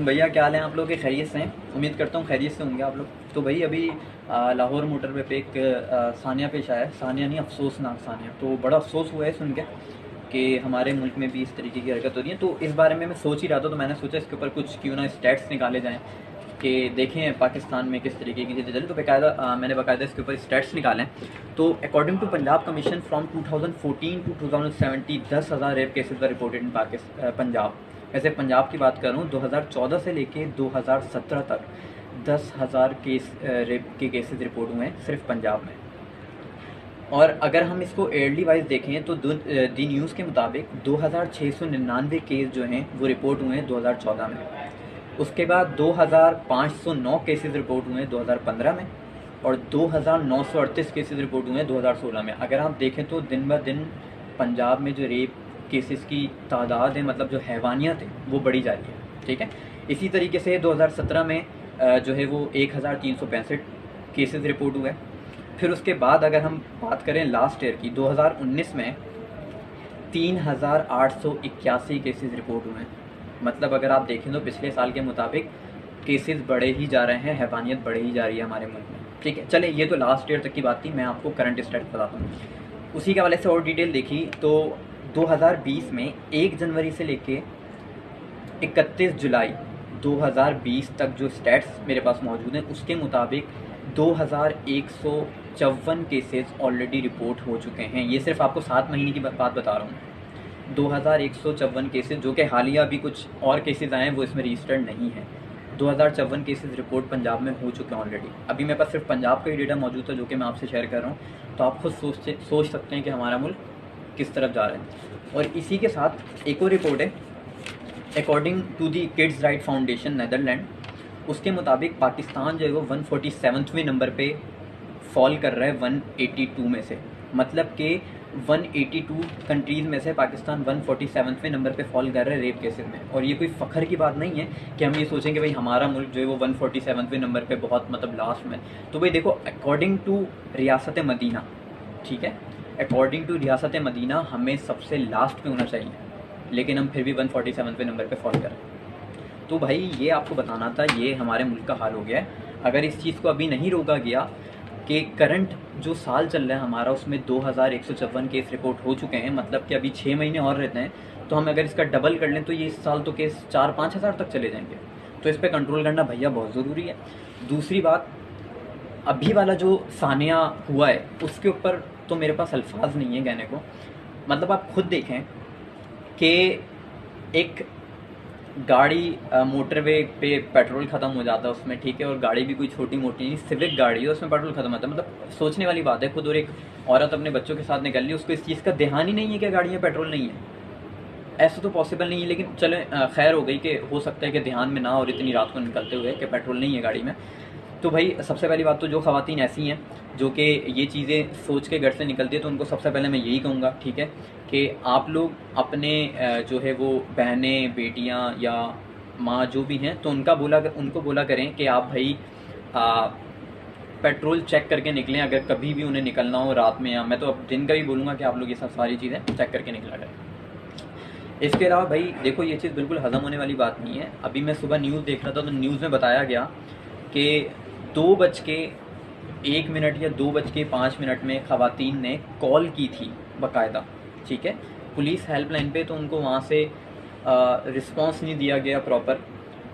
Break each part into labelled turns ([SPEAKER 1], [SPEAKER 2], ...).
[SPEAKER 1] वालेकुम भैया, क्या हाल है आप लोग के? खैरियत से हैं? उम्मीद करता हूँ खैरियत से होंगे आप लोग। तो भाई अभी लाहौर मोटरवे पे एक सानिया पेश आया है। सानिया नहीं, अफसोसनाक सानिया। तो बड़ा अफसोस हुआ है सुन के कि हमारे मुल्क में भी इस तरीके की हरकत हो रही है। तो इस बारे में मैं सोच ही रहा था, तो मैंने सोचा इसके ऊपर कुछ क्यों ना स्टैट्स निकाले जाएँ कि देखें पाकिस्तान में किस तरीके की चीज़ें चली। तो मैंने बाकायदा इसके ऊपर स्टैट्स निकाले हैं। तो according to Punjab commission from 2014 to 2070 10,000 rape cases were reported in Punjab. वैसे पंजाब की बात करूँ 2014 से लेके 2017 तक 10,000 केस रेप के केसेस रिपोर्ट हुए हैं सिर्फ पंजाब में। और अगर हम इसको ईयरली वाइज देखें तो दी न्यूज़ के मुताबिक 2,699 केस जो हैं वो रिपोर्ट हुए हैं 2014 में। उसके बाद 2,509 केसेस रिपोर्ट हुए हैं 2015 में, और 2,938 केसेस रिपोर्ट हुए हैं 2016 में। अगर आप देखें तो दिन ब दिन पंजाब में जो रेप केसेस की तादाद है, मतलब जो हैवानियत है, वो बढ़ी जा रही है। ठीक है, इसी तरीके से 2017 में जो है वो 1,365 केसेस रिपोर्ट हुए। फिर उसके बाद अगर हम बात करें लास्ट ईयर की 2019 में 3,881 केसेस रिपोर्ट हुए हैं। मतलब अगर आप देखें तो पिछले साल के मुताबिक केसेस बढ़े ही जा रहे हैं, हैवानियत बढ़े ही जा रही है हमारे मुल्क में। ठीक है, चले ये तो लास्ट ईयर तक की बात थी। मैं आपको करंट स्टेट्स बताता हूँ। उसी के हवाले से और डिटेल देखी तो 2020 में 1 जनवरी से लेके 31 जुलाई 2020 तक जो स्टैट्स मेरे पास मौजूद हैं, उसके मुताबिक 2,154 केसेस ऑलरेडी रिपोर्ट हो चुके हैं। ये सिर्फ आपको 7 महीने की बात बता रहा हूँ। 2,154 केसेस, जो कि हालिया अभी कुछ और केसेस आए हैं वो इसमें रजिस्टर्ड नहीं है। 2,054 केसेस रिपोर्ट पंजाब में हो चुके हैं ऑलरेडी। अभी मेरे पास सिर्फ पंजाब का ही डेटा मौजूद था जो कि मैं आपसे शेयर कर रहा हूँ। तो आप खुद सोच सकते हैं कि हमारा मुल्क किस तरफ जा रहा है। और इसी के साथ एक और रिपोर्ट है, according to the kids right foundation Netherland, उसके मुताबिक पाकिस्तान जो है वो 147वें नंबर पे फॉल कर रहा है 182 में से। मतलब कि 182 कंट्रीज़ में से पाकिस्तान 147वें नंबर पे फॉल कर रहा है रेप केसेस में। और ये कोई फ़ख्र की बात नहीं है कि हम ये सोचें कि भाई हमारा मुल्क जो है वो 147वें नंबर पे बहुत मतलब लास्ट में। तो भाई देखो, अकॉर्डिंग टू रियासत मदीना, ठीक है, अकॉर्डिंग टू रियासत मदीना हमें सबसे लास्ट पे होना चाहिए, लेकिन हम फिर भी 147वें नंबर पे फॉल कर रहे हैं। तो भाई ये आपको बताना था, ये हमारे मुल्क का हाल हो गया है। अगर इस चीज़ को अभी नहीं रोका गया कि करंट जो साल चल रहा है हमारा, उसमें 2,154 केस रिपोर्ट हो चुके हैं, मतलब कि अभी 6 महीने और रहते हैं, तो हम अगर इसका डबल कर लें तो ये इस साल तो केस 4-5 हज़ार तक चले जाएंगे। तो इस पर कंट्रोल करना भैया बहुत ज़रूरी है। दूसरी बात, अभी वाला जो सानिया हुआ है उसके ऊपर तो मेरे पास अल्फाज नहीं है कहने को। मतलब आप खुद देखें कि एक गाड़ी मोटरवे पे पेट्रोल ख़त्म हो जाता है उसमें, ठीक है, और गाड़ी भी कोई छोटी मोटी नहीं, सिविक गाड़ी है, उसमें पेट्रोल ख़त्म होता है। मतलब सोचने वाली बात है खुद। और एक औरत अपने बच्चों के साथ निकल रही है, उसको इस चीज़ का ध्यान ही नहीं है कि गाड़ी में पेट्रोल नहीं है। ऐसा तो पॉसिबल नहीं है, लेकिन चले खैर हो गई कि हो सकता है कि ध्यान में ना, और इतनी रात को निकलते हुए कि पेट्रोल नहीं है गाड़ी में। तो भाई सबसे पहली बात तो जो ख़वातीन ऐसी हैं जो कि ये चीज़ें सोच के घर से निकलती है, तो उनको सबसे पहले मैं यही कहूँगा, ठीक है, कि आप लोग अपने जो है वो बहनें, बेटियाँ या माँ जो भी हैं, तो उनको बोला करें कि आप भाई पेट्रोल चेक करके निकलें। अगर कभी भी उन्हें निकलना हो रात में, या मैं तो अब दिन का भी बोलूँगा कि आप लोग ये सब सारी चीज़ें चेक करके निकला करें। इसके अलावा भाई देखो, ये चीज़ बिल्कुल हज़म होने वाली बात नहीं है। अभी मैं सुबह न्यूज़ देख रहा था, तो न्यूज़ में बताया गया कि 2:01 या 2:05 में ख़वातीन ने कॉल की थी बाकायदा, ठीक है, पुलिस हेल्पलाइन पे। तो उनको वहाँ से रिस्पांस नहीं दिया गया प्रॉपर।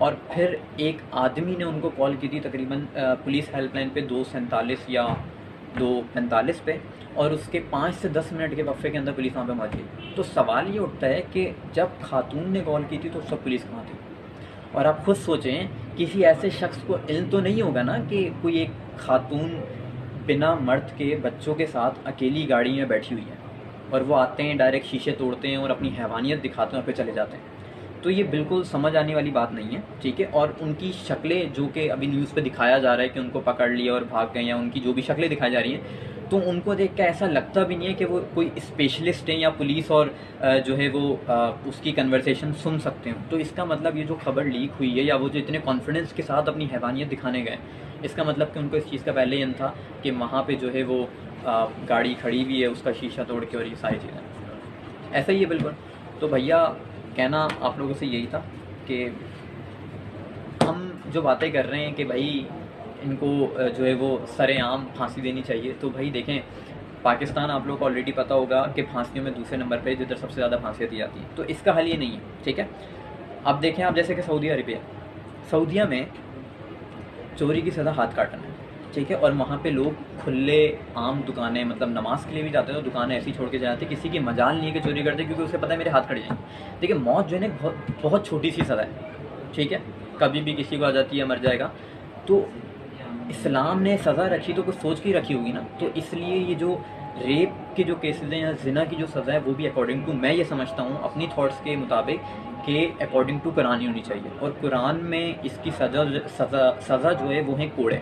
[SPEAKER 1] और फिर एक आदमी ने उनको कॉल की थी तकरीबन पुलिस हेल्पलाइन पे 2:47 या 2:45 पे, और उसके 5 से 10 मिनट के वक्फे के अंदर पुलिस वहाँ पे पहुँच गई। तो सवाल ये उठता है कि जब खातून ने कॉल की थी तो उस वक्त पुलिस कहाँ थी? और आप खुद सोचें, किसी ऐसे शख्स को इल्म तो नहीं होगा ना कि कोई एक खातून बिना मर्द के बच्चों के साथ अकेली गाड़ी में बैठी हुई है, और वो आते हैं डायरेक्ट शीशे तोड़ते हैं और अपनी हैवानियत दिखाते हैं और फिर चले जाते हैं। तो ये बिल्कुल समझ आने वाली बात नहीं है, ठीक है। और उनकी शक्लें जो कि अभी न्यूज़ पे दिखाया जा रहा है कि उनको पकड़ लिया और भाग गए, या उनकी जो भी शक्लें दिखाई जा रही हैं, तो उनको देख के ऐसा लगता भी नहीं है कि वो कोई स्पेशलिस्ट हैं या पुलिस और जो है वो उसकी कन्वर्सेशन सुन सकते हो। तो इसका मतलब ये जो खबर लीक हुई है, या वो जो इतने कॉन्फिडेंस के साथ अपनी हैवानियत दिखाने गए, इसका मतलब कि उनको इस चीज़ का पहले ही था कि वहाँ पे जो है वो गाड़ी खड़ी हुई है, उसका शीशा तोड़ के, और ये सारी चीज़ें ऐसा ही है बिल्कुल। तो भैया कहना आप लोगों से यही था कि जो बातें कर रहे हैं कि भाई इनको जो है वो सरेआम फांसी देनी चाहिए, तो भाई देखें पाकिस्तान आप लोग को ऑलरेडी पता होगा कि फांसियों में दूसरे नंबर पे जिधर सबसे ज़्यादा फांसियाँ दी जाती हैं, तो इसका हल ये नहीं है, ठीक है। अब देखें आप जैसे कि सऊदीया में चोरी की सज़ा हाथ काटना है, ठीक है, और वहाँ पे लोग खुले आम दुकानें, मतलब नमाज के लिए भी जाते हैं तो दुकानें ऐसी छोड़ के जाते हैं, किसी की मजाल नहीं है कि चोरी करते, क्योंकि उसे पता है मेरे हाथ कट जाएंगे। देखिए मौत जो है ना बहुत बहुत छोटी सी सज़ा है, ठीक है, कभी भी किसी को आ जाती है, मर जाएगा। तो इस्लाम ने सज़ा रखी तो कुछ सोच के ही रखी होगी ना, तो इसलिए ये जो रेप के जो केसेस हैं या जिना की जो सज़ा है वो भी अकॉर्डिंग टू, मैं ये समझता हूँ अपनी थॉट्स के मुताबिक कि अकॉर्डिंग टू कुरान ही होनी चाहिए, और कुरान में इसकी सज़ा जो है वो है कोड़े।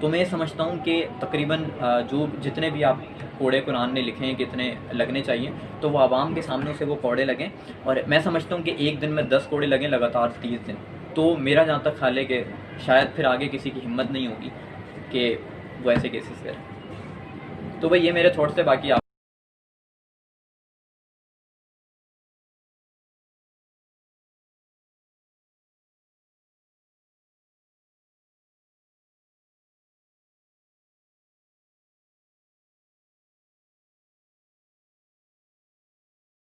[SPEAKER 1] तो मैं ये समझता हूँ कि तकरीबन जो जितने भी आप कोड़े कुरान ने लिखे हैं कितने लगने चाहिए, तो वो आवाम के सामने उसे वो कोड़े लगें, और मैं समझता हूँ कि एक दिन में 10 कोड़े लगें लगातार 30 दिन। तो मेरा जहाँ तक ख्याल है कि शायद फिर आगे किसी की हिम्मत नहीं होगी कि वो ऐसे केसेस करें। तो भाई ये मेरे थॉट्स थे, बाकी आप